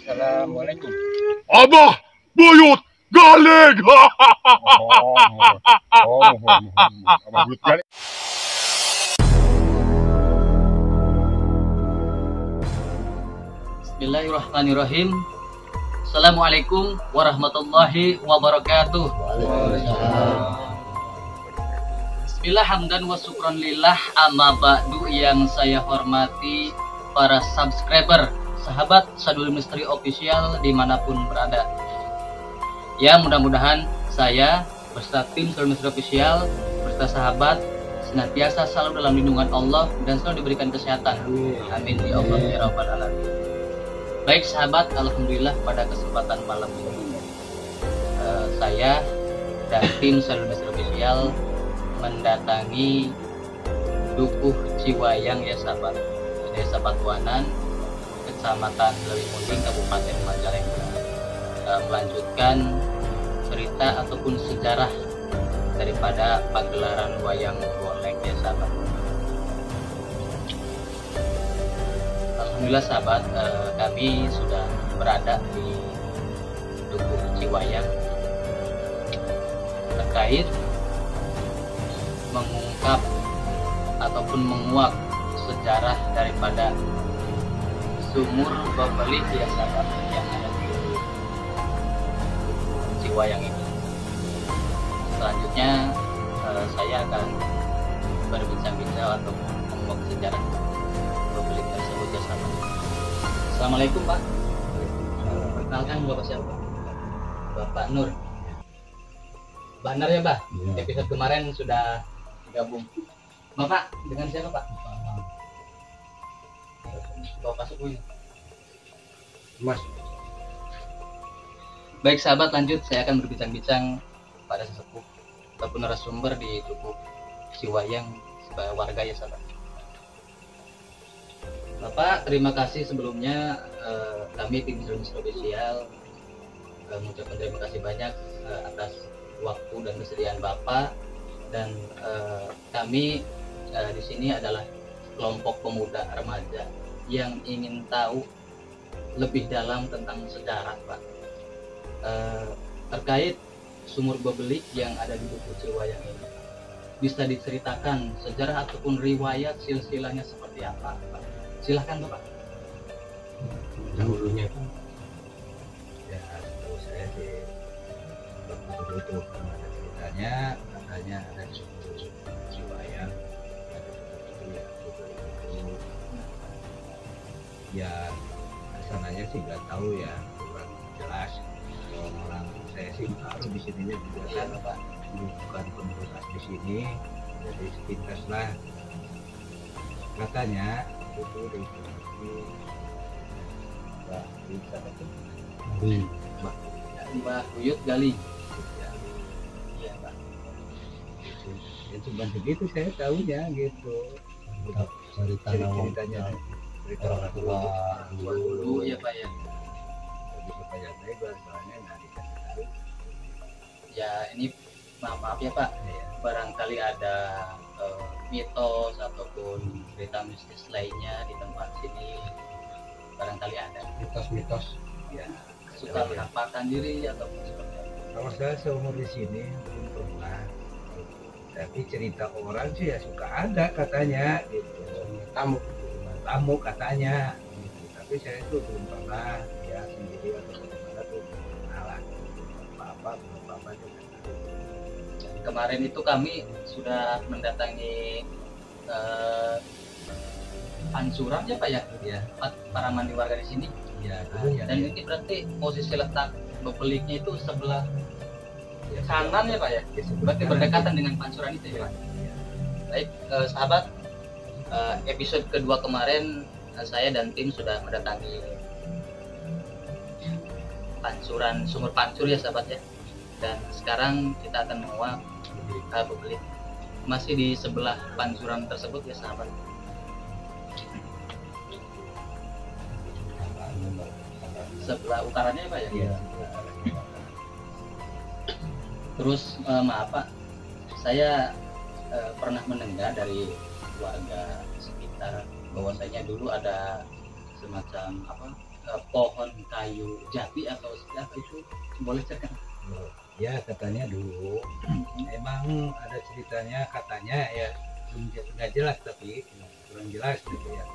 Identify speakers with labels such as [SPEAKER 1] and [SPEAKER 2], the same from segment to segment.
[SPEAKER 1] Assalamualaikum.
[SPEAKER 2] Abah buyut galing.
[SPEAKER 1] Abah buyut galing.
[SPEAKER 3] Bismillahirrahmanirrahim. Assalamualaikum warahmatullahi wabarakatuh. Bismillah, hamdan wa syukran lillah, amma ba'du. Yang saya hormati para subscriber, sahabat Sadul Misteri Official dimanapun berada. Ya, mudah-mudahan saya beserta tim Sadul Misteri Official, beserta sahabat senantiasa selalu dalam lindungan Allah dan selalu diberikan kesehatan. Amin ya Allah ya rabbal alamin. Baik sahabat, alhamdulillah pada kesempatan malam ini saya dan tim Sadul Misteri Official mendatangi Dukuh Ciwayang ya sahabat, Desa Patuanan, Kecamatan Lewimunding, Kabupaten Majalengka, melanjutkan cerita ataupun sejarah daripada pagelaran wayang golek ya sahabat. Alhamdulillah sahabat, kami sudah berada di Dukuh Ciwayang terkait mengungkap ataupun menguak sejarah daripada sumur Babelik ya sahabat yang ada di Ciwayang ini. Selanjutnya saya akan berbincang-bincang atau menguak sejarah Babelik tersebut ya sahabat. Assalamualaikum Pak. Perkenalkan Bapak siapa? Bapak Nur. Benar ya Pak?
[SPEAKER 1] Ya.
[SPEAKER 3] Episode kemarin sudah gabung. Bapak dengan siapa Pak? Bapak Sukuy.
[SPEAKER 1] Mas.
[SPEAKER 3] Baik sahabat, lanjut saya akan berbincang-bincang pada sesepuh ataupun narasumber di Dukuh Ciwayang sebagai warga ya sahabat. Bapak, terima kasih sebelumnya. Kami tim Sadul Misteri Official mengucapkan terima kasih banyak atas waktu dan kesediaan Bapak. Dan kami di sini adalah kelompok pemuda remaja yang ingin tahu lebih dalam tentang sejarah Pak, terkait sumur Babelik yang ada di Dukuh Ciwayang ini. Bisa diceritakan sejarah ataupun riwayat silsilahnya seperti apa Pak? Silahkan Bapak.
[SPEAKER 1] Dahulunya kan ya setahu saya sih waktu itu ada ceritanya, katanya ada di sumur Ciwayang ada itu ya itu ya kesananya sih nggak tahu ya, kurang jelas. Orang saya sih baru di sininya juga kan,
[SPEAKER 3] Bapak.
[SPEAKER 1] bukan pengurus di sini, jadi sepintas lah. Katanya itu di Mbak Risa itu
[SPEAKER 3] Mbak Buyut Gali.
[SPEAKER 1] ya,
[SPEAKER 3] Iya Pak.
[SPEAKER 1] ya cuma segitu saya tahunya gitu. Ceritanya cerita orang tua
[SPEAKER 3] Dulu ya Pak ya.
[SPEAKER 1] jadi supaya lebar soalnya nggak dikasih tahu
[SPEAKER 3] Ya ini maaf ya Pak.
[SPEAKER 1] ya.
[SPEAKER 3] Barangkali ada mitos ataupun cerita mistis lainnya di tempat sini, barangkali ada
[SPEAKER 1] Mitos-mitos ya.
[SPEAKER 3] suka menampakkan diri ataupun seperti apa.
[SPEAKER 1] Kalau saya seumur di sini belum pernah, tapi cerita orang sih ya suka ada katanya gitu, tamu katanya gitu. Tapi saya itu belum pernah ya sendiri atau bagaimana tuh belum pernah lah apa-apa juga.
[SPEAKER 3] Kemarin itu kami sudah mendatangi pancuran ya Pak ya,
[SPEAKER 1] Ya,
[SPEAKER 3] para mandi warga di sini.
[SPEAKER 1] ya dulu ya.
[SPEAKER 3] Dan ini berarti posisi letak Babeliknya itu sebelah
[SPEAKER 1] Ya,
[SPEAKER 3] kanan ya Pak ya.
[SPEAKER 1] ya, sebelah
[SPEAKER 3] Berarti
[SPEAKER 1] kanan.
[SPEAKER 3] berdekatan dengan pancuran itu ya Pak. Baik sahabat, episode kedua kemarin saya dan tim sudah mendatangi pancuran sumur pancur ya sahabat ya. Dan sekarang kita akan menguak Babelik masih di sebelah pancuran tersebut ya sahabat. Sebelah utaranya ya Pak ya.
[SPEAKER 1] Iya.
[SPEAKER 3] Terus maaf Pak, saya pernah mendengar dari warga sekitar bahwasanya dulu ada semacam apa pohon kayu jati atau apa itu boleh ceritakan?
[SPEAKER 1] Ya katanya dulu emang ada ceritanya, katanya ya nggak jelas tapi kurang jelas gitu ya.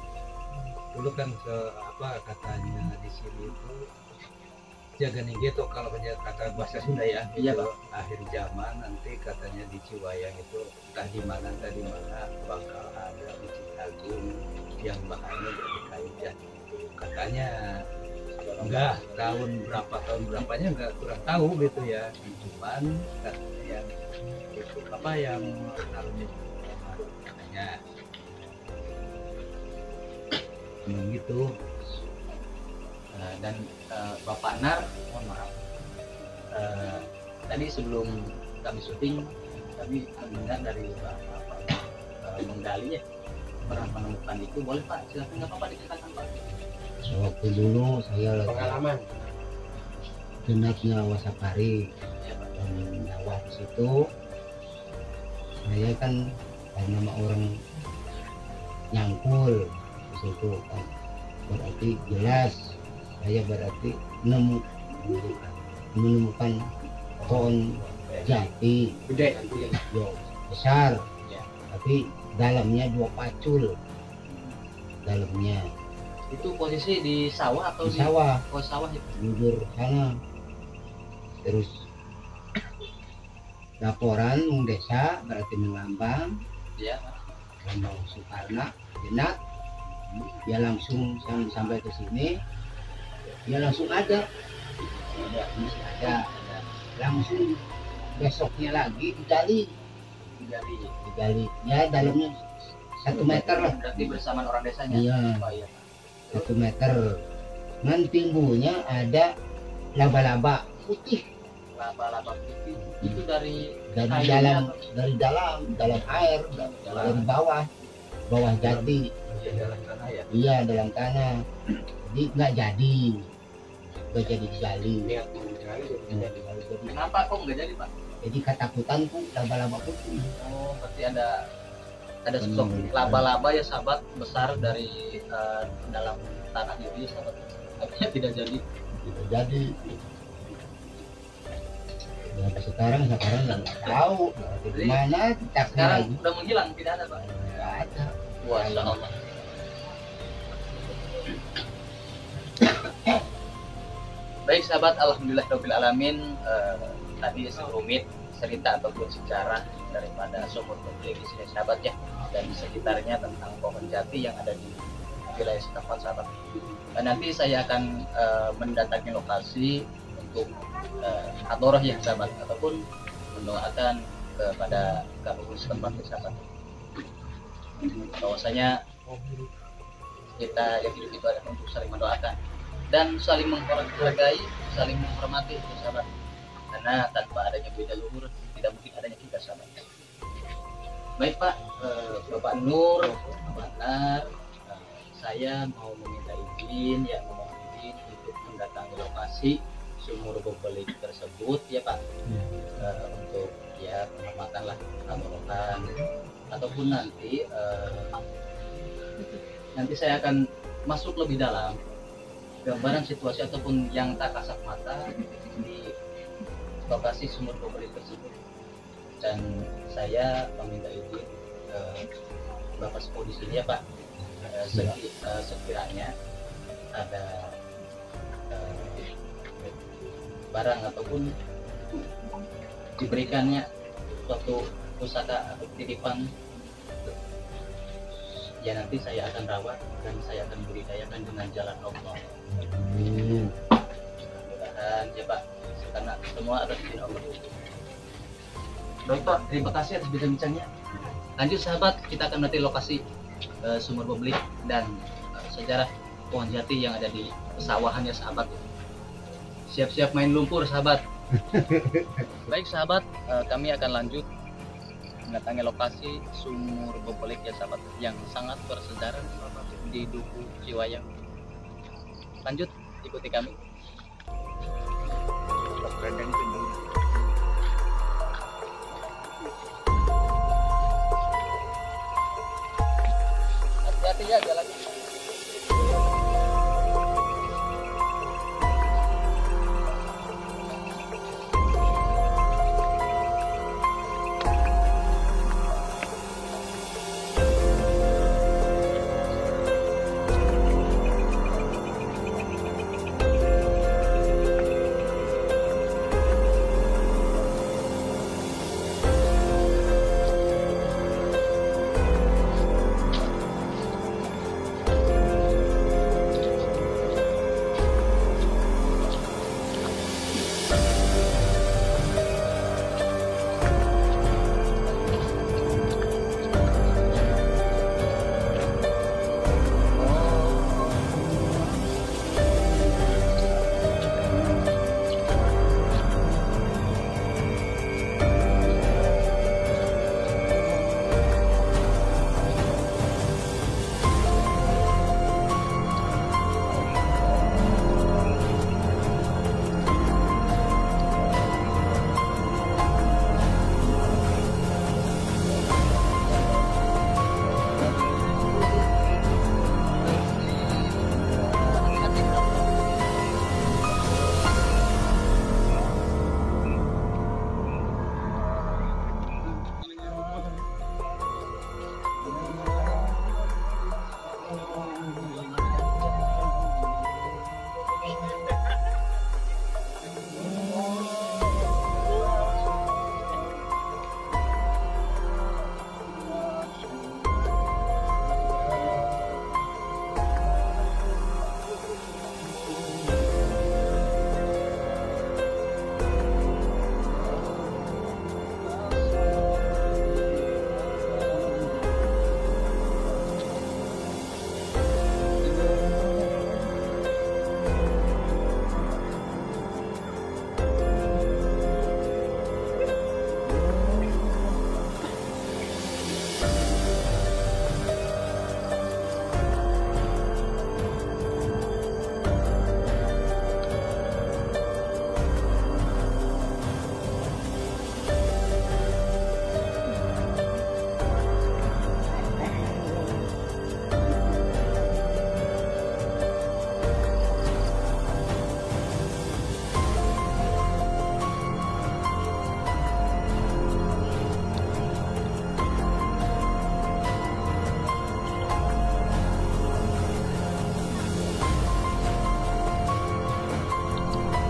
[SPEAKER 1] Dulu kan katanya di sini itu jaga gitu kalau kata bahasa Sunda ya.
[SPEAKER 3] Iya,
[SPEAKER 1] gitu.
[SPEAKER 3] Pak.
[SPEAKER 1] Akhir zaman nanti katanya di Ciwayang itu entah di mana bakal ada masjid agung yang bahannya dari kayu jati. Katanya enggak tahun berapanya enggak kurang tahu gitu ya. Cuman katanya yang itu yang alumni katanya gitu.
[SPEAKER 3] Dan Bapak Nar, mohon maaf, tadi sebelum kami syuting kami mendengar dari Bapak menggali ya, pernah menemukan itu. Boleh Pak, silakan, nggak apa-apa diceritakan Pak.
[SPEAKER 4] Waktu dulu saya lagi
[SPEAKER 3] Pengalaman.
[SPEAKER 4] genapnya Wasapari
[SPEAKER 3] Ya, Pak.
[SPEAKER 4] dan nyawa di situ. Saya kan karena nama orang nyangkul di situ kan, berarti jelas saya berarti menemukan pohon jati
[SPEAKER 3] Gede.
[SPEAKER 4] yo besar,
[SPEAKER 3] Ya.
[SPEAKER 4] tapi dalamnya 2 pacul dalamnya.
[SPEAKER 3] Itu posisi di sawah atau
[SPEAKER 4] Di sawah,
[SPEAKER 3] Oh, sawah itu.
[SPEAKER 4] jujur sana. Terus laporan Mung Desa berarti melambang
[SPEAKER 3] Ya, Pak.
[SPEAKER 4] Lambang Soekarno Genap, dia langsung sampai ke sini, dia langsung ada masih ada, langsung besoknya lagi digali ya dalamnya 1 meter lah.
[SPEAKER 3] Berarti bersamaan orang desanya.
[SPEAKER 4] Iya.
[SPEAKER 3] Oh, iya.
[SPEAKER 4] 1 meter. Nan timbulnya ada laba-laba putih
[SPEAKER 3] Laba-laba putih itu dari
[SPEAKER 4] dari
[SPEAKER 3] kayunya
[SPEAKER 4] dalam air, dari bawah jati.
[SPEAKER 1] Ya, dalam tanah ya.
[SPEAKER 4] Iya, dalam tanah. Jadi nggak jadi digali. Jadi,
[SPEAKER 3] Kenapa kok nggak jadi Pak?
[SPEAKER 4] jadi ketakutan tuh laba-laba putih.
[SPEAKER 3] Oh, berarti ada sosok laba-laba ya sahabat besar dari dalam tanah itu ya sahabat. Tapi tidak jadi.
[SPEAKER 4] Tidak jadi. Ya, sekarang nggak tahu di mana kita
[SPEAKER 3] Sekarang
[SPEAKER 4] lagi.
[SPEAKER 3] udah menghilang, tidak ada Pak.
[SPEAKER 4] Nggak ada.
[SPEAKER 3] Masya Allah. Baik sahabat, alhamdulillahirabbil alamin. Tadi serumit cerita ataupun sejarah daripada sumur Beblik di sini sahabat ya, dan di sekitarnya tentang pohon jati yang ada di wilayah setempat sahabat. Nanti saya akan mendatangi lokasi untuk hadorah ya sahabat, ataupun mendoakan kepada kampung setempat ya sahabat, bahwasanya kita yang hidup itu adalah untuk saling mendoakan dan saling menghargai, saling menghormati ya sahabat, karena tanpa adanya beda luhur tidak mungkin adanya kita sahabat. Baik Pak, Bapak Nur, Bapak Nar, saya mau meminta izin ya, memohon izin untuk mendatangi lokasi sumur Beblik tersebut ya Pak, untuk ya pengamatan lah atau ataupun nanti saya akan masuk lebih dalam gambaran situasi ataupun yang tak kasat mata di lokasi sumur Beblik tersebut, dan saya meminta izin Bapak Sepo di sini ya Pak, sekiranya ada barang ataupun diberikannya suatu pusaka atau titipan, ya nanti saya akan rawat dan saya akan budidayakan dengan jalan Allah. Mudah-mudahan ya Pak, karena semua atas izin Allah. Baik Pak, terima kasih atas bincang-bincangnya. Lanjut sahabat, kita akan melihat lokasi sumur Beblik dan sejarah pohon jati yang ada di pesawahannya sahabat. Siap-siap main lumpur sahabat. Baik sahabat, kami akan lanjut mendatangi lokasi sumur Beblik ya sahabat, yang sangat bersejarah di Duku Ciwayang. Lanjut, ikuti kami. Hati-hati ya jalannya.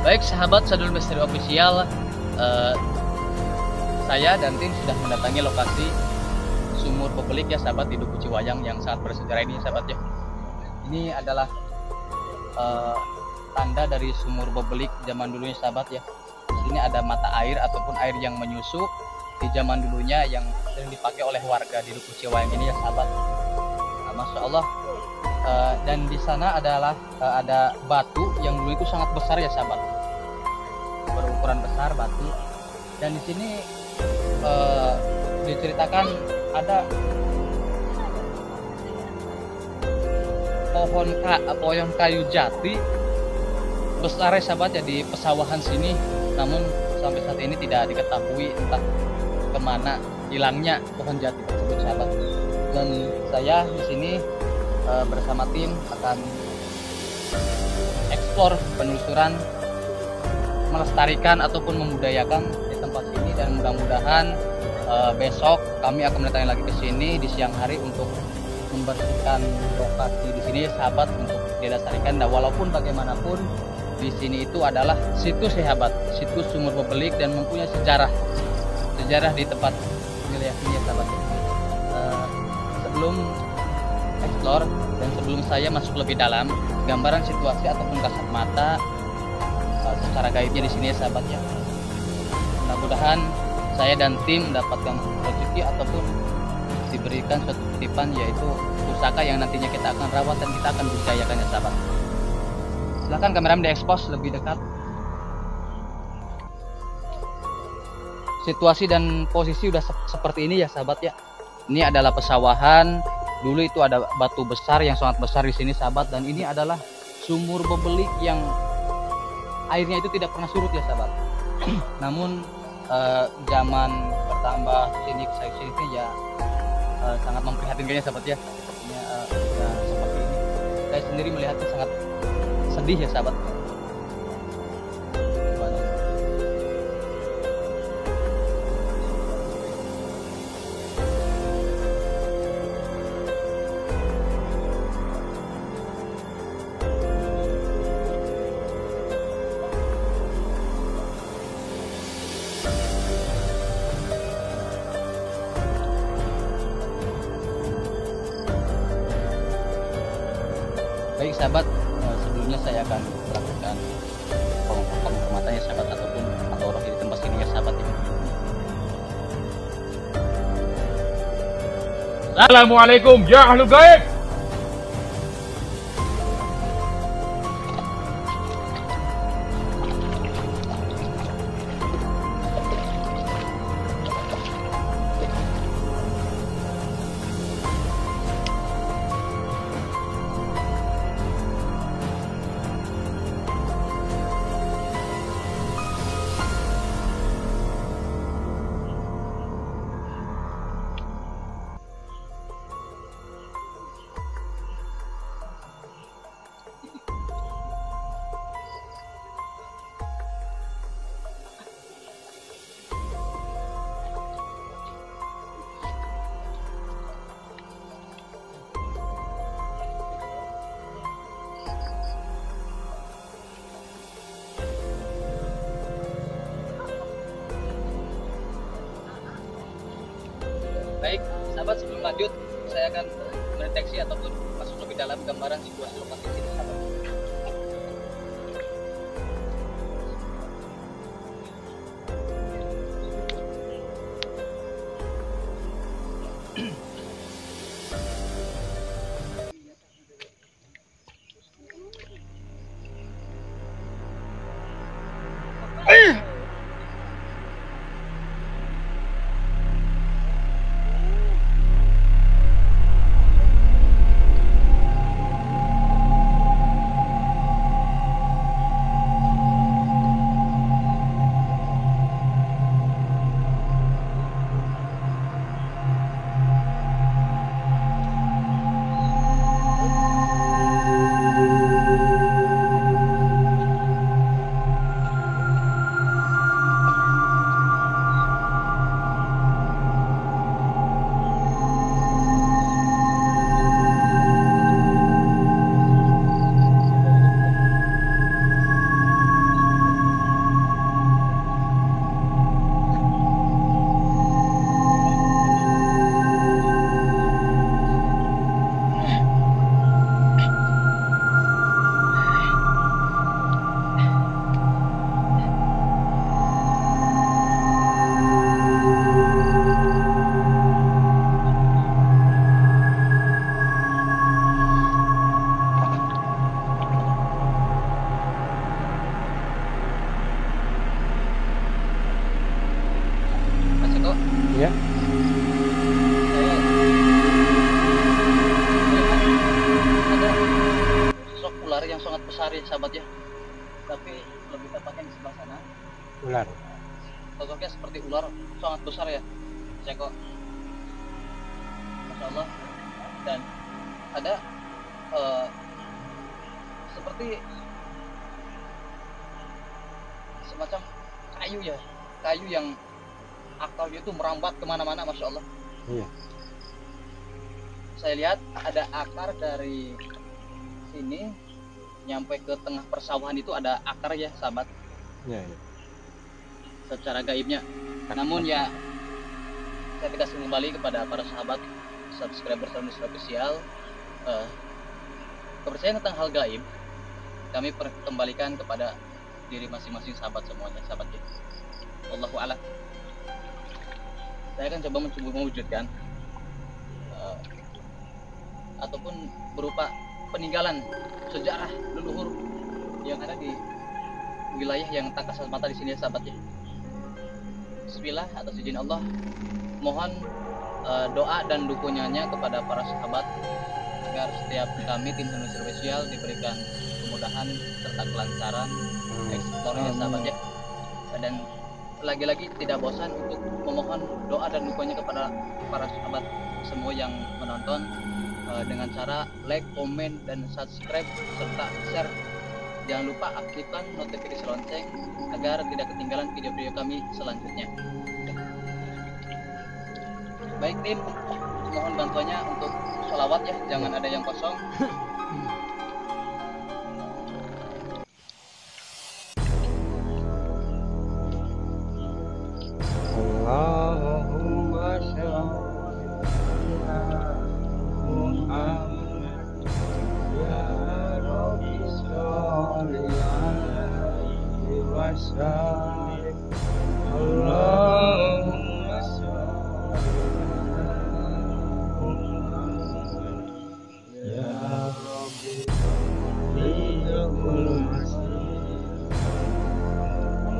[SPEAKER 3] Baik sahabat Sadul Misteri Official, saya dan tim sudah mendatangi lokasi sumur bebelik ya sahabat di Duku Ciwayang yang sangat bersejarah ini sahabat ya. Ini adalah tanda dari sumur bebelik zaman dulunya sahabat ya. Di sini ada mata air ataupun air yang menyusuk di zaman dulunya yang sering dipakai oleh warga di Duku Ciwayang ini ya sahabat. Nah, Masya Allah. Dan di sana adalah ada batu yang dulu itu sangat besar ya sahabat, berukuran besar batu. Dan di sini diceritakan ada pohon kayu jati besar ya sahabat ya di pesawahan sini. Namun sampai saat ini tidak diketahui entah kemana hilangnya pohon jati tersebut sahabat. Dan saya di sini bersama tim akan eksplor penelusuran, melestarikan ataupun membudayakan di tempat ini, dan mudah-mudahan besok kami akan mendatangi lagi ke sini di siang hari untuk membersihkan lokasi di sini sahabat untuk dilestarikan. Dan walaupun bagaimanapun di sini itu adalah situs sahabat, situs sumur bebelik dan mempunyai sejarah di tempat wilayah ini sahabat. Sebelum eksplor dan sebelum saya masuk lebih dalam, gambaran situasi ataupun kasat mata secara gaibnya di sini ya sahabat ya. Mudah-mudahan saya dan tim mendapatkan rezeki ataupun diberikan suatu titipan, yaitu pusaka yang nantinya kita akan rawat dan kita akan budayakan ya sahabat. Silahkan kameramen diekspos lebih dekat. Situasi dan posisi udah seperti ini ya sahabat ya. Ini adalah pesawahan. Dulu itu ada batu besar yang sangat besar di sini sahabat, dan ini adalah sumur bebelik yang airnya itu tidak pernah surut ya sahabat. Namun zaman bertambah sini ya sangat memprihatinkan ya sahabat ya. Sepertinya ya, seperti ini. Saya sendiri melihatnya sangat sedih ya sahabat. Baik sahabat, sebelumnya saya akan melakukan pengamatan ya sahabat ataupun roh di tempat sini ya sahabat ya.
[SPEAKER 2] Assalamualaikum ya ahlu gaib.
[SPEAKER 3] Baik sahabat, sebelum lanjut saya akan mendeteksi ataupun masuk lebih dalam gambaran situasi lokasi sini sahabat. ular yang sangat besar ya sahabat ya, tapi lebih tepatnya di sebelah sana.
[SPEAKER 4] Ular.
[SPEAKER 3] Sosoknya seperti ular, sangat besar ya, Ceko. Masya Allah. Dan ada seperti semacam kayu ya, kayu yang akarnya itu merambat kemana-mana, Masya Allah.
[SPEAKER 4] Iya.
[SPEAKER 3] Saya lihat ada akar dari sini nyampe ke tengah persawahan, itu ada akar ya sahabat,
[SPEAKER 4] Iya, iya.
[SPEAKER 3] secara gaibnya. Namun ya saya tegaskan kembali kepada para sahabat subscriber Salam Ministry Official, kepercayaan tentang hal gaib kami kembalikan kepada diri masing-masing sahabat semuanya, sahabat kita. Wallahu a'lam. Saya akan coba mencoba mewujudkan ataupun berupa peninggalan sejarah leluhur yang ada di wilayah yang tak kasat mata di sini ya sahabat ya. Bismillah, atas izin Allah, mohon doa dan dukungannya kepada para sahabat agar setiap kami tim Salam Ministry Official diberikan kemudahan serta kelancaran eksplornya sahabat ya. Dan lagi-lagi tidak bosan untuk memohon doa dan dukungannya kepada para sahabat semua yang menonton dengan cara like, komen, dan subscribe serta share. Jangan lupa aktifkan notifikasi lonceng agar tidak ketinggalan video-video kami selanjutnya. Baik tim, mohon bantuannya untuk sholawat ya, jangan ada yang kosong.
[SPEAKER 4] Allahumma sholli ala Muhammad ya Rabbi sholli alaihi wasallim. Allahumma sholli ala Muhammad ya Rabbi liyakul masih.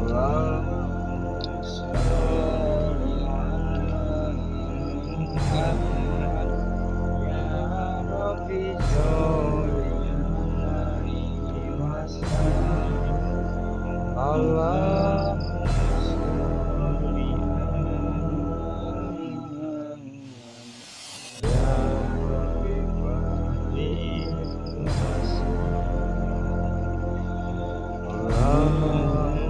[SPEAKER 4] Allahumma sholli ala Muhammad ya Rabbi sholli alaihi wasallam. Allahumma sholli ala Muhammad ya Rabbi baligh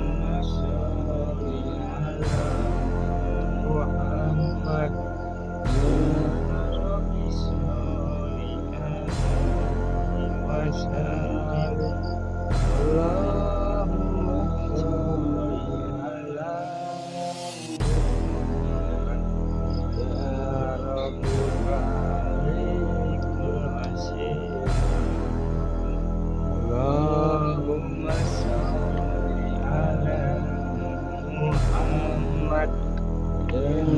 [SPEAKER 4] Allahumma sholli ala Muhammad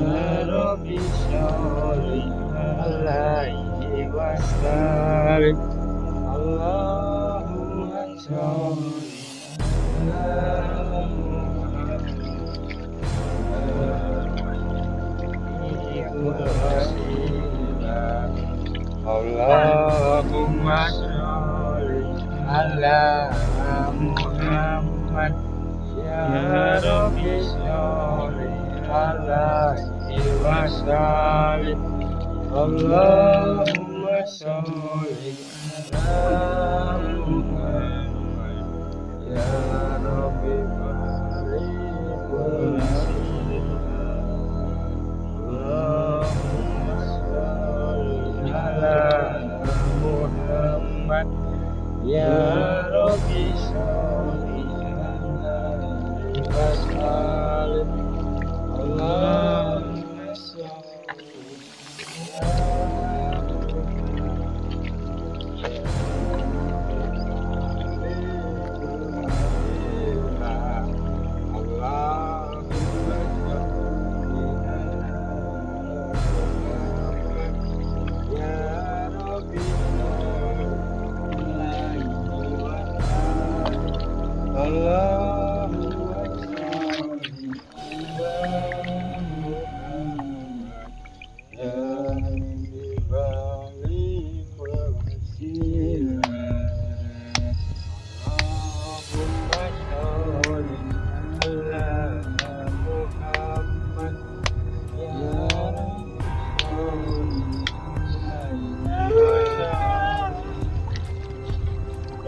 [SPEAKER 4] ya Rabbi sholli alaihi wasallam. Allahumma sholli ala Muhammad ya Rabbi baligh Allahumma sholli ala Muhammad ya Rabbi sholli alaihi wasallam. Allahumma sholli ala Muhammad Allahumma sholli ala Muhammad ya Rabbi sholli alaihi wasallam. Allahumma sholli ala Muhammad ya Rabbi baligh Allahumma sholli ala Muhammad ya Rabbi sholli alaihi wasallam. Allahumma sholli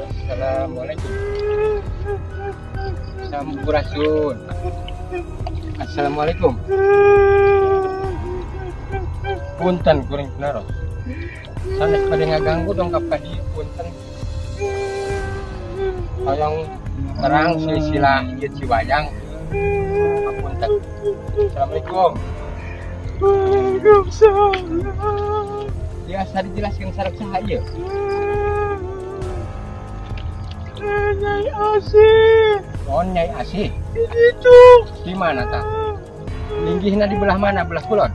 [SPEAKER 4] Assalamualaikum. Sampurasun. Assalamualaikum. Punten kuring kenaro. Sanes pada ngaganggu dong kapka di punten. Hoyong terang silsilah ieu Ciwayang. Punten. Assalamualaikum. Waalaikumsalam. Biasa dijelaskan sareng saha ieu? Nyai Asih. Oh, Nyai Asih. Itu. Di mana tah? Linggihna di belah mana? Belah kulon?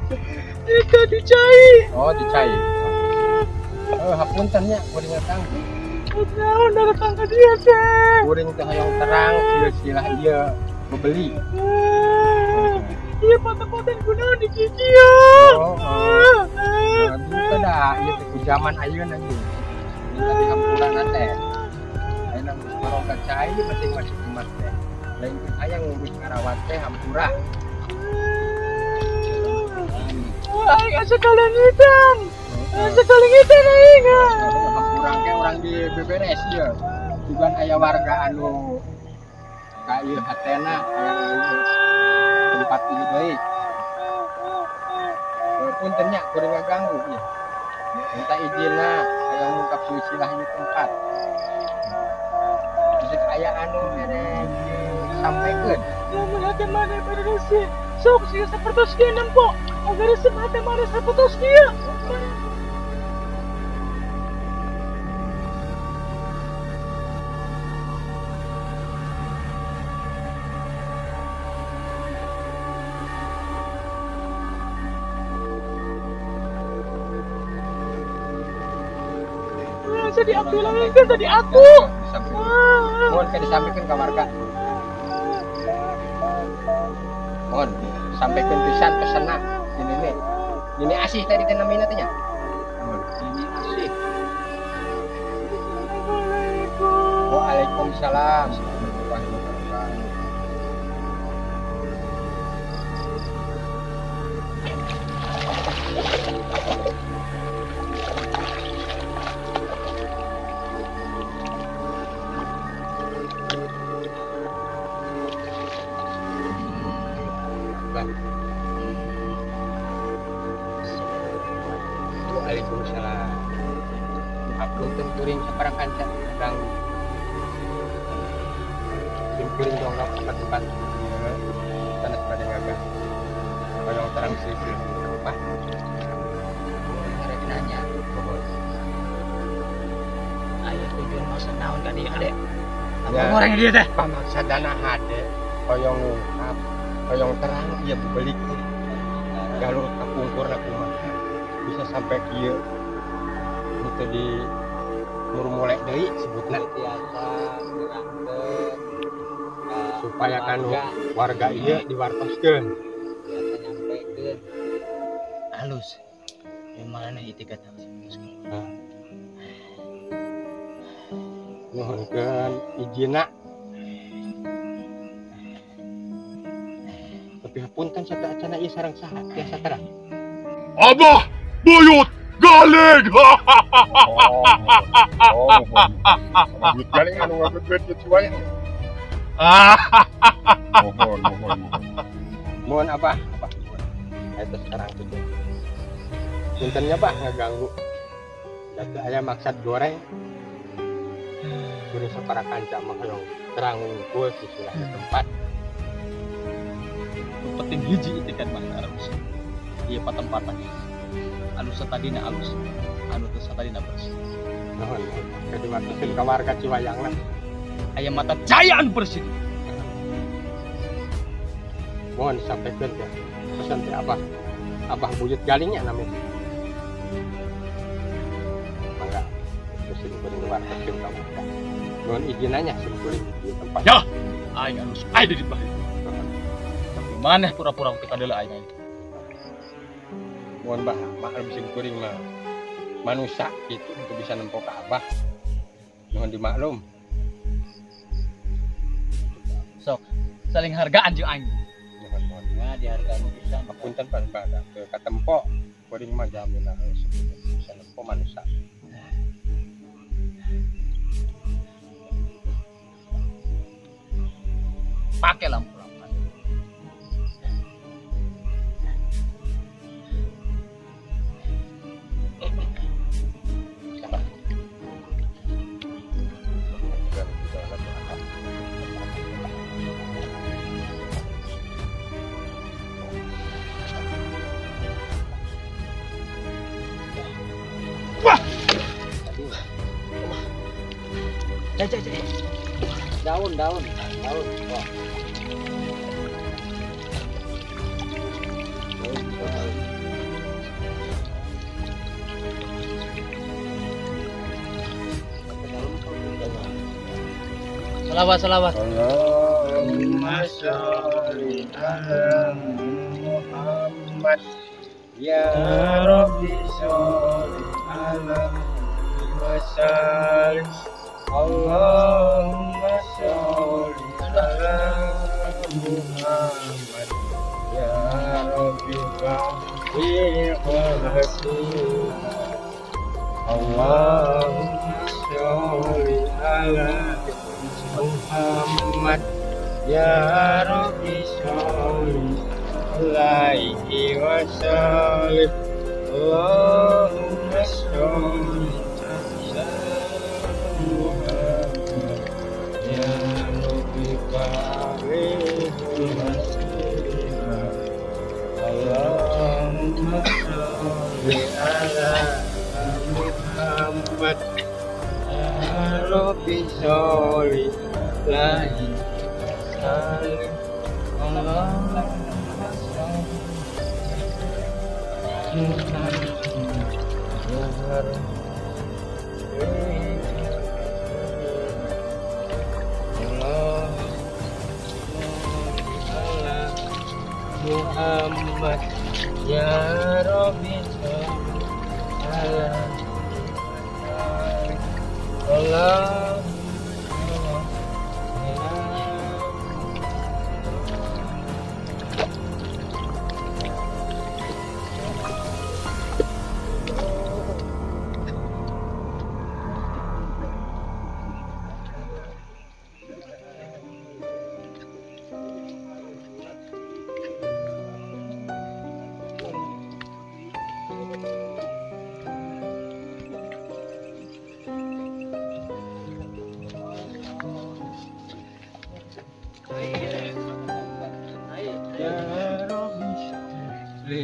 [SPEAKER 4] Itu di Cai. Oh, di Cai. Hapunten nya kuring datang. Naon datang ka dieu teh? Kuring teh hoyong terang silsilah ieu bebeli. Iya foto-fotoan kunaon di kieu. Bisa dah, ieu teh zaman ayeuna ieu. Tadi hampurana teh. Ayeuna geus maroga Cai masing-masing emas teh. Lain aya ngurus karawat teh hampura. Aing asa kalengitan. Asa kalengitan aing. Hampura ge urang di beberes ieu. Jugan aya warga anu ka ieu hatena aya tempat ieu deui. Punten nya kuring ngaganggu ieu. Minta izina aya ngungkap silsilah ieu tempat. Bisa aya anu mere sampaikeun. Lamun hate maneh beresin. Sok sih sapertos kieu nempo. Agar hate maneh sapertos kieu. Tadi aku bilang kan tadi aku. Mohon ke disampaikan ke warga. Mohon sampaikan pisan pesanna ini nih. Ini Asih tadi teh namina teh nya. Mohon ini Asih. Waalaikumsalam. Waalaikumsalam. Uploadkan kuring saparang kanca sedang kuring dongkap ke tempat tanah pada ngagah kalau terang sisi apa ada nanya ayah tujuan maksud naon kan dia dek apa orang dia teh pamaksa dana hade koyong ngungkap koyong terang ia bebelik galur kapungkurna kumaha bisa sampai kieu itu di murmulek deui sebutna tiasa supaya kan warga ieu diwartoskeun tiasa nyampekeun halus gimana itu kata mohonkeun izina tapi hapunten sata acana ieu sareng saha tiasa terang
[SPEAKER 2] Abah Buyut Galing.
[SPEAKER 5] Buyut Galing anu ngabeut ke Ciwayang.
[SPEAKER 4] Mohon apa? Itu sekarang tujuh. Puntennya Pak ngeganggu. Jadi aya maksud goreng. Kuring sapara kanca mah hoyong terang ngumpul sisulah tempat.
[SPEAKER 3] Penting hiji itu kan Mas Arus. Iya patempatannya. Alus tadina alus. Anu teh satadina bersih.
[SPEAKER 4] Nuhun. Kadimakkeun ka warga Ciwayang lah.
[SPEAKER 3] Aya mata cahaya anu bersih.
[SPEAKER 4] Mohon sampaikan ya. Pesan teh Abah Buyut Galingnya namanya. Mangga mesin kuring warga keun ka warga. Mohon izinannya kuring di tempat.
[SPEAKER 3] Ya, aing alus aya di bawah. Tapi maneh pura-pura teu kadeula aing.
[SPEAKER 4] Mohon maklum mesin kuring mah manusia gitu untuk bisa nempok ke Abah. Mohon dimaklum.
[SPEAKER 3] Sok saling hargaan jeung aing.
[SPEAKER 4] Mohon dihargaan bisa. Apunten pan pada ke katempo kuring mah jamin bisa nempok manusia.
[SPEAKER 3] pakai lampu lampan. Daun. Wah. Selawat.
[SPEAKER 4] Allahumma sholli ala Muhammad ya Rabbi sholli ala Muhammad. Allahumma sholli ala Muhammad ya Rabbi barik Allahumma sholli ala Muhammad ya Rabbi sholli alaihi wasallim. Allahumma sholli ala Muhammad ya Rabbi barik Allahumma sholli ala Muhammad ya Rabbi sholli alaihi wasallim. Allahumma Muhammad ya Rabbi sholli ala Allah.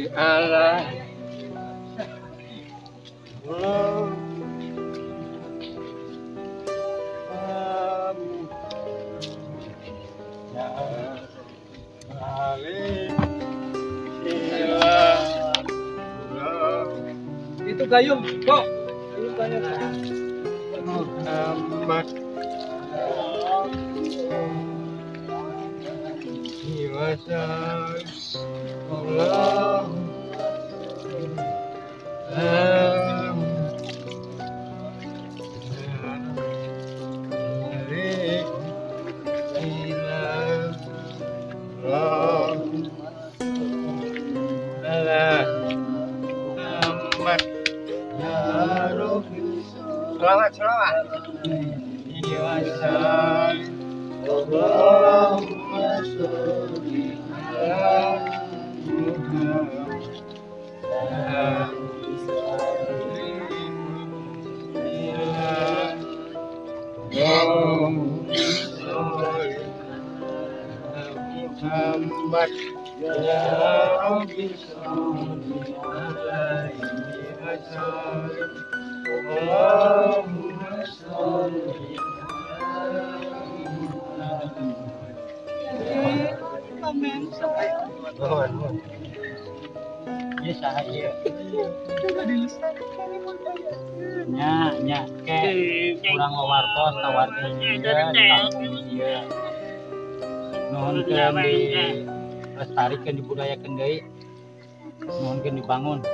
[SPEAKER 4] Allah
[SPEAKER 1] Itu gayung, kok.
[SPEAKER 4] Muhammad Allah Selawat. Allahumma sholli ala Muhammad ya Rabbi sholli alaihi wasallam. Allahumma sholli
[SPEAKER 3] Ya sahaya. Nya ke kurang wartos tawarkeun dia di kampung dia. Nuhunkeun dilestarikeun dibudayakeun deui. Nuhunkeun dibangun.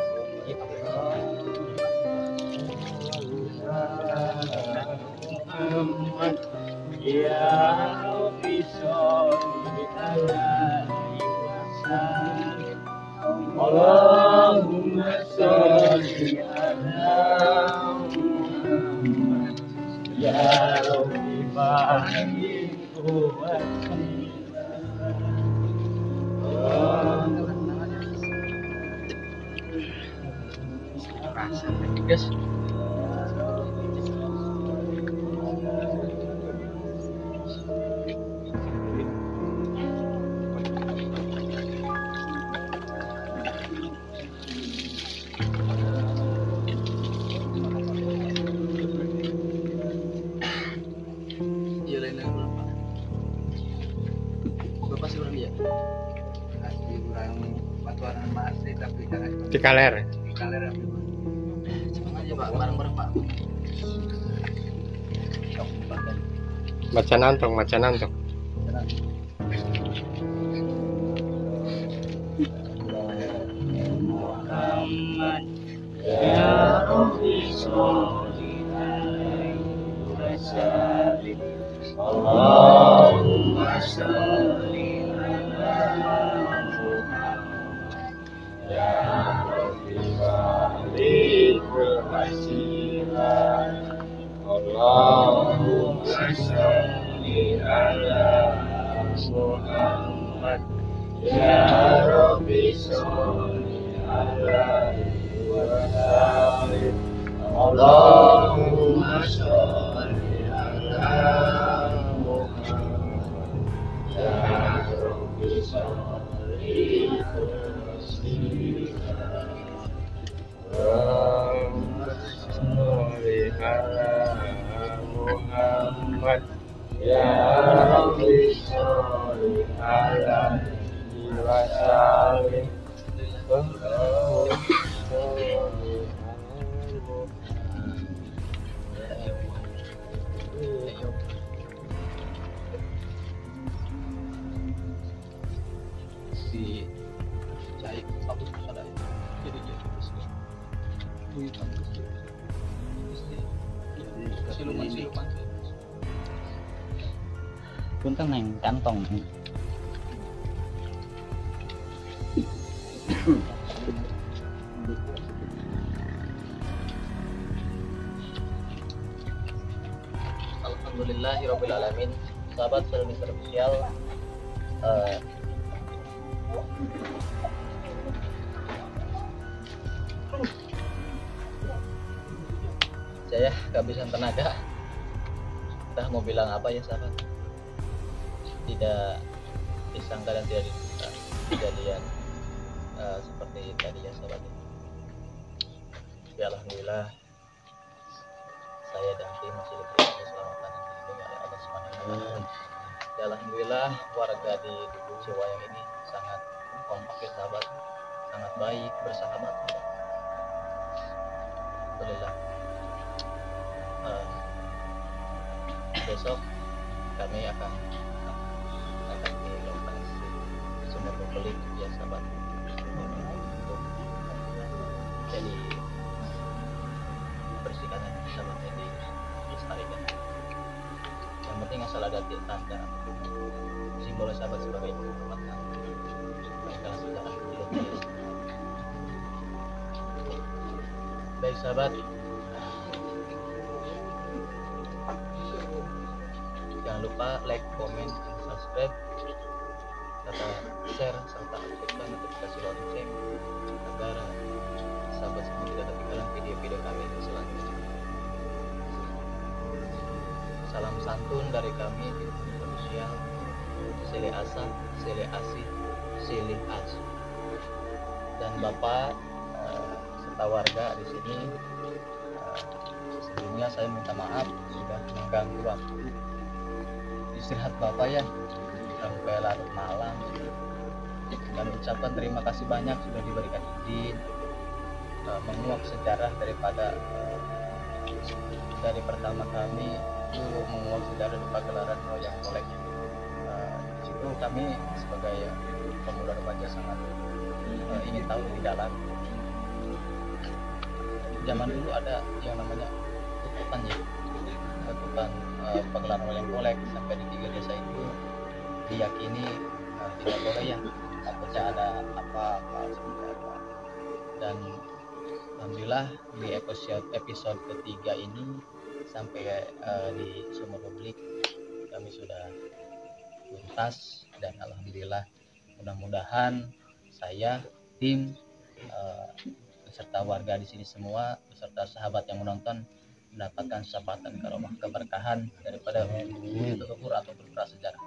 [SPEAKER 4] Muhammad ya Rabbi sholli alaihi wasallam. Allahumma sholli ala Muhammad ya Rabbi barik
[SPEAKER 3] guys. Iya lainnya berapa? Bapak sih orang dia.
[SPEAKER 1] Asli kurang batuan sama asli tapi jangan
[SPEAKER 4] Dikaler.
[SPEAKER 1] kaler apa.
[SPEAKER 3] Cepat aja Pak, bareng-bareng Pak.
[SPEAKER 4] Macan antong.
[SPEAKER 3] Muhammad ya Rabbi sholli alaihi wasallim. Allahumma sholli ala Muhammad ya Rabbi sholli wasilah. Allahumma sholli ala Muhammad ya Rabbi sholli alaihi wasallim. Allahumma sholli ala Muhammad ya Rabbi sholli
[SPEAKER 4] Allahumma sholli ala Muhammad ya Rabbi sholli alaihi wasallim.
[SPEAKER 3] Si Cahik satu ada jadi siluman punten neng kantong. Alhamdulillahirabbil alamin. Sahabat Salam Official, saya kehabisan tenaga. Entah mau bilang apa ya sahabat. Tidak disangka dan tidak disangka kejadian seperti tadi ya sahabat. Ya alhamdulillah saya dan tim masih diberi keselamatan dan dilindungi oleh Allah Subhanahu wa taala. Ya alhamdulillah warga di Ciwayang ini sangat kompak ya sahabat, sangat baik, bersahabat. Alhamdulillah. Besok kami akan di lokasi Sumur Belik ya sahabat, untuk jadi bersihkan sahabatnya di lestarikan. Yang penting asal ada tanda simbol sahabat sebagai penghormatan dalam sejarah Indonesia. Baik sahabat, jangan lupa like, komen, dan subscribe, serta share serta aktifkan notifikasi lonceng agar sahabat semua tidak ketinggalan video-video kami selanjutnya. Salam santun dari kami di Official. Sile Asa, Sile Asi, Sile As. Dan Bapak serta warga di sini, sebelumnya saya minta maaf sudah mengganggu waktu istirahat Bapak ya sampai larut malam, dan ucapkan terima kasih banyak sudah diberikan izin menguak sejarah daripada dari pertama kami itu menguak sejarah di pagelaran wayang golek. Di situ kami sebagai pemuda remaja sangat ingin tahu lebih dalam. Zaman dulu ada yang namanya tutupan ya, tutupan pagelaran wayang golek sampai di 3 desa itu diyakini tidak boleh ya takutnya ada apa-apa seperti apa. Dan alhamdulillah di episode ketiga ini sampai di Sumur Belik kami sudah tuntas, dan alhamdulillah mudah-mudahan saya tim beserta warga di sini semua beserta sahabat yang menonton mendapatkan syafaat dan karomah keberkahan daripada leluhur ataupun prasejarah.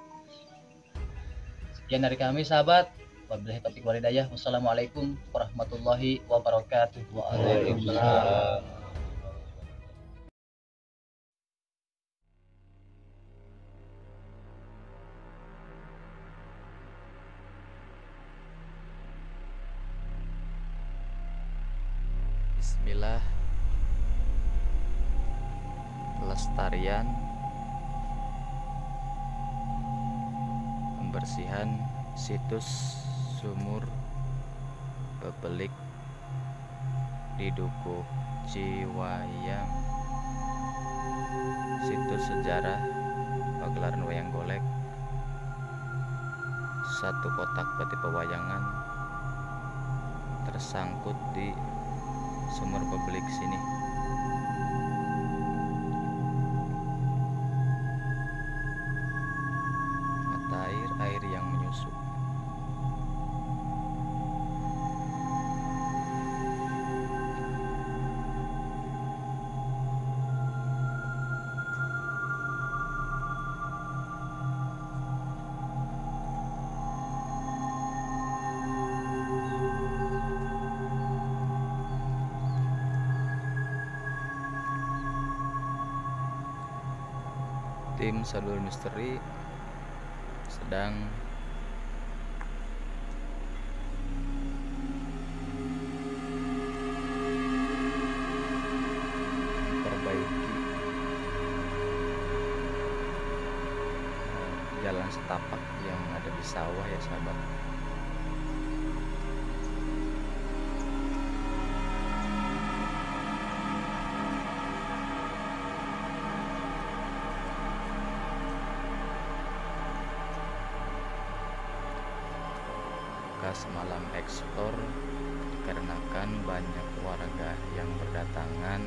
[SPEAKER 3] Sekian dari kami sahabat. Wabillahi taufiq wal hidayah. Wassalamualaikum warahmatullahi wabarakatuh. Waalaikumsalam. Bismillah. Pelestarian, pembersihan situs sumur bebelik di Dukuh Ciwayang, situs sejarah pagelaran wayang golek, satu kotak peti pewayangan tersangkut di sumur bebelik sini. Mata air yang menyusut. Tim Sadul Misteri sedang memperbaiki jalan setapak yang ada di sawah ya sahabat. Semalam eksplor dikarenakan banyak warga yang berdatangan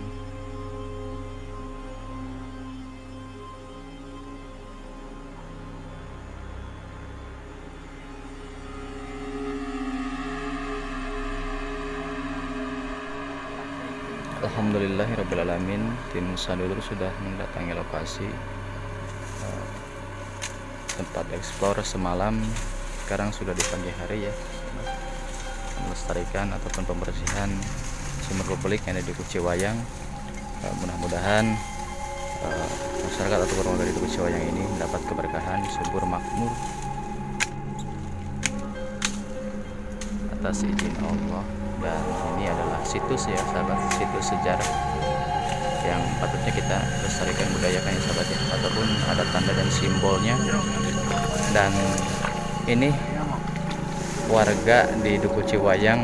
[SPEAKER 3] Alhamdulillahirrabbilalamin. Tim Sadul sudah mendatangi lokasi tempat eksplor semalam. Sekarang sudah di pagi hari ya, melestarikan ataupun pembersihan sumur bebelik yang ada di Dukuh Ciwayang. Mudah-mudahan masyarakat atau warga di Dukuh Ciwayang ini mendapat keberkahan, subur makmur atas izin Allah. Dan ini adalah situs ya sahabat, situs sejarah yang patutnya kita lestarikan, budayakan ya sahabat ya, ataupun ada tanda dan simbolnya. Dan ini warga di Dukuh Ciwayang,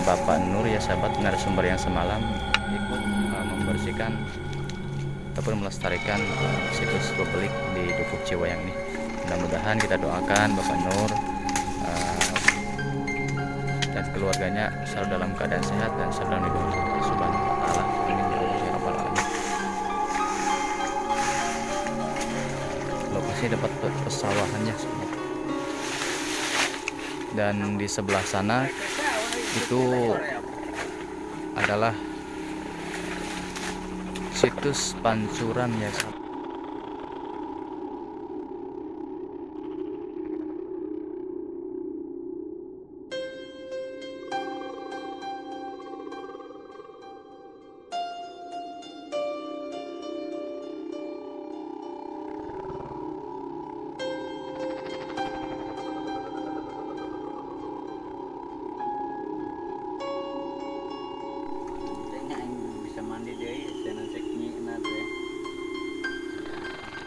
[SPEAKER 3] Bapak Nur ya sahabat, narasumber yang semalam ikut membersihkan ataupun melestarikan situs bebelik di Dukuh Ciwayang ini. Mudah-mudahan kita doakan Bapak Nur dan keluarganya selalu dalam keadaan sehat dan selalu dalam lindungan Allah Subhanahu wa taala. Amin ya Allah ya rabbal alamin. Lokasi dapat pesawahannya sahabat. Dan di sebelah sana itu adalah situs pancuran ya sahabat.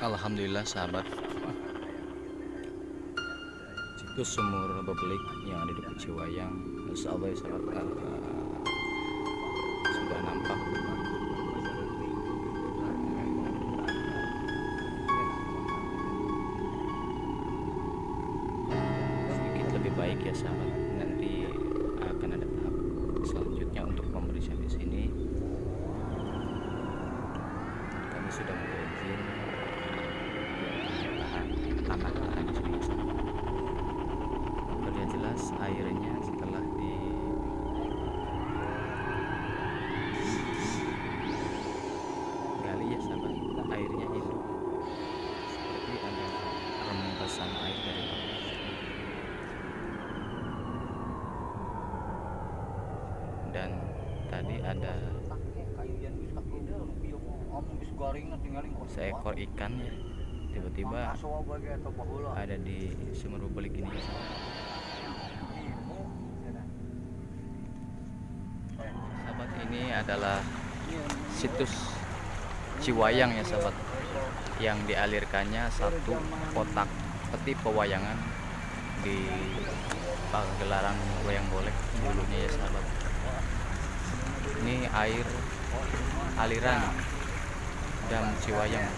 [SPEAKER 3] Alhamdulillah sahabat, situs sumur bebelik yang ada di Dukuh Ciwayang, insyaallah ya sahabat, sudah nampak. Sedikit lebih baik ya sahabat. Nanti akan ada tahap selanjutnya untuk pembersihan di sini. Kami sudah berizin tanah di sini. Terlihat jelas airnya setelah
[SPEAKER 6] seekor ikan ya tiba-tiba ada di sumur belik ini ya, sahabat. Ini adalah situs Ciwayang ya sahabat, yang dialirkannya satu kotak peti pewayangan di pagelaran wayang golek dulunya ya sahabat. Ini air aliran Dam Ciwayang.